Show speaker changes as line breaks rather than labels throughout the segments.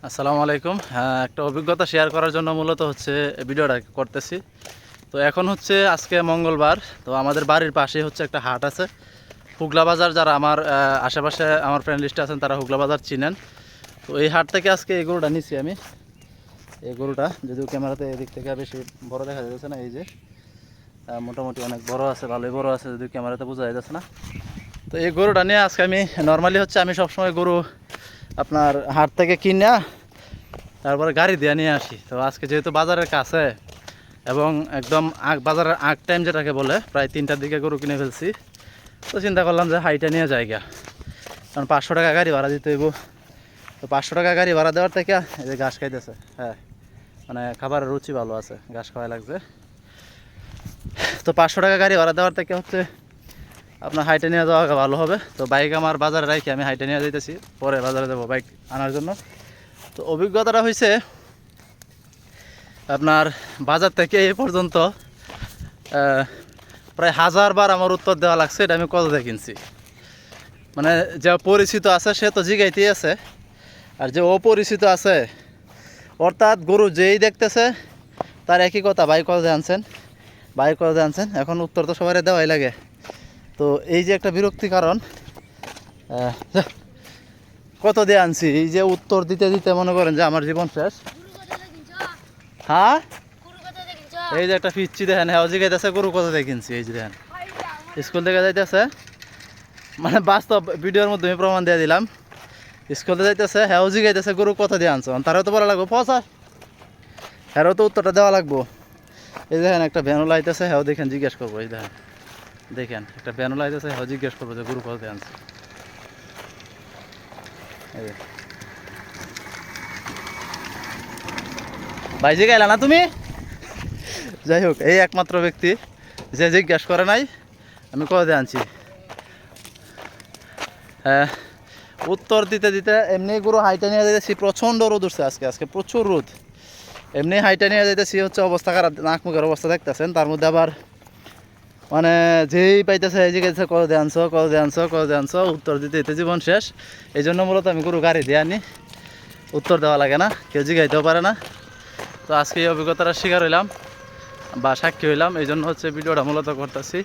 আসসালামু আলাইকুম। হ্যাঁ, একটা অভিজ্ঞতা শেয়ার করার জন্য মূলত হচ্ছে ভিডিওটা করতেছি। তো এখন হচ্ছে আজকে মঙ্গলবার। তো আমাদের বাড়ির পাশেই হচ্ছে একটা হাট আছে, হুগলা বাজার। যারা আমার আশেপাশে আমার ফ্রেন্ড লিস্টে আছেন তারা হুগলা বাজার চিনেন। তো এই হাট থেকে আজকে এই গরুটা নিচ্ছি আমি। এই গরুটা যদিও ক্যামেরাতে এদিক থেকে বেশি বড় দেখা যাচ্ছে না, এই যে মোটামুটি অনেক বড় আছে, ভালোই বড় আছে, যদিও ক্যামেরাতে বোঝা যাচ্ছে না। তো এই গরুটা নিয়ে আজকে আমি নর্মালি হচ্ছে আমি সবসময় গরু আপনার হাট থেকে কিনা তারপরে গাড়ি দিয়ে নিয়ে আসি। তো আজকে যেহেতু বাজারের কাছে এবং একদম বাজারের টাইম যেটাকে বলে, প্রায় 3টার দিকে গরু কিনে ফেলছি। তো চিন্তা করলাম যে হাইটা নিয়ে জায়গা, কারণ 500 টাকা গাড়ি ভাড়া দিতে হইব। তো 500 টাকা গাড়ি ভাড়া দেওয়ার থেকে এই যে ঘাস খাইতেছে, হ্যাঁ মানে খাবারের রুচি ভালো আছে, ঘাস খাওয়া লাগছে। তো 500 টাকা গাড়ি ভাড়া দেওয়ার থেকে হচ্ছে আপনার হাইটে নিয়ে যাওয়া ভালো হবে। তো বাইক আমার বাজারে রাখি আমি হাইটে নিয়ে যাইতেছি, পরে বাজারে যাবো বাইক আনার জন্য। তো অভিজ্ঞতাটা হয়েছে আপনার বাজার থেকে এই পর্যন্ত প্রায় 1000 বার আমার উত্তর দেওয়া লাগছে এটা আমি কত দিয়ে কিনছি। মানে যে পরিচিত আছে সে তো জিগাইতেই আছে, আর যে অপরিচিত আছে অর্থাৎ গরু যেই দেখতেছে তার একই কথা, বাইক কত দিয়ে আনছেন, বাইক কত দিয়ে আনছেন। এখন উত্তর তো সবাই দেওয়াই লাগে। তো এই যে একটা বিরক্তি, কারণ কত দিয়ে আনছি, এই যে উত্তর দিতে দিতে মনে করেন যে আমার জীবন শেষ। হ্যাঁ, এই যে একটা পিচ্ছি দেখেন, হ্যাঁ জিগাইতেছে গরু কত দিয়ে কিনছি। এই যে দেখেন স্কুল থেকে যাইতেছে, মানে বাস্তব ভিডিওর মধ্যে আমি প্রমাণ দিয়ে দিলাম। স্কুলে যাইতেছে, হ্যাঁ জিগাইতেছে গরু কত দিয়ে আনছো, তারও তো বলা লাগবো 50, হ্যারও তো উত্তরটা দেওয়া লাগবো। এই দেখেন একটা ভ্যানুলা আইতেছে, হ্যাঁ দেখেন জিজ্ঞেস করবো। এই দেখেন দেখেন একটা ভ্যানুলা আইতেছে, হ্যাঁ জিজ্ঞেস করবো যে গরু কত দিয়ে আনছে। ভাই জিগাইলা না তুমি? যাই হোক, এই একমাত্র ব্যক্তি যে জিজ্ঞেস করে নাই আমি কত দিয়ে আনছি। হ্যাঁ, উত্তর দিতে দিতে এমনি গরু হাইটা নিয়ে যাইতেছি, প্রচণ্ড রোদ উঠছে আজকে, আজকে প্রচুর রোদ। এমনি হাইটা নিয়ে যাইতেছি হচ্ছে অবস্থা খারাপ, নাক মুখের অবস্থা দেখতেছেন। তার মধ্যে আবার মানে যেই পাইতেছে এই জিজ্ঞেস কত দিয়ে আনছো, কত দিয়ে আনছো, কত দিয়ে আনছো, উত্তর দিতে দিতে জীবন শেষ। এই জন্য মূলত আমি গরু গাড়ি দিয়ে আনি, উত্তর দেওয়া লাগে না, কেউ জিগাইতেও পারে না। তো আজকে এই অভিজ্ঞতার শিকার হইলাম বা সাক্ষী হইলাম, এই জন্য হচ্ছে ভিডিওটা মূলত করতেছি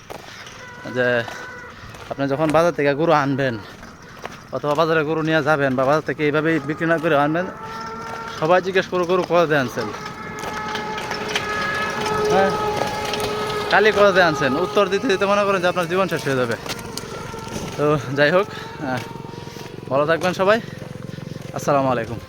যে আপনি যখন বাজার থেকে গরু আনবেন অথবা বাজারে গরু নিয়ে যাবেন বা বাজার থেকে এইভাবেই বিক্রি না করে আনবেন, সবাই জিজ্ঞেস করো গরু কত দিয়ে আনছেন। হ্যাঁ, কালি কত দিয়ে আনছেন, উত্তর দিতে দিতে মনে করেন যে আপনার জীবন শেষ হয়ে যাবে। তো যাই হোক, ভালো থাকবেন সবাই। আসসালামু আলাইকুম।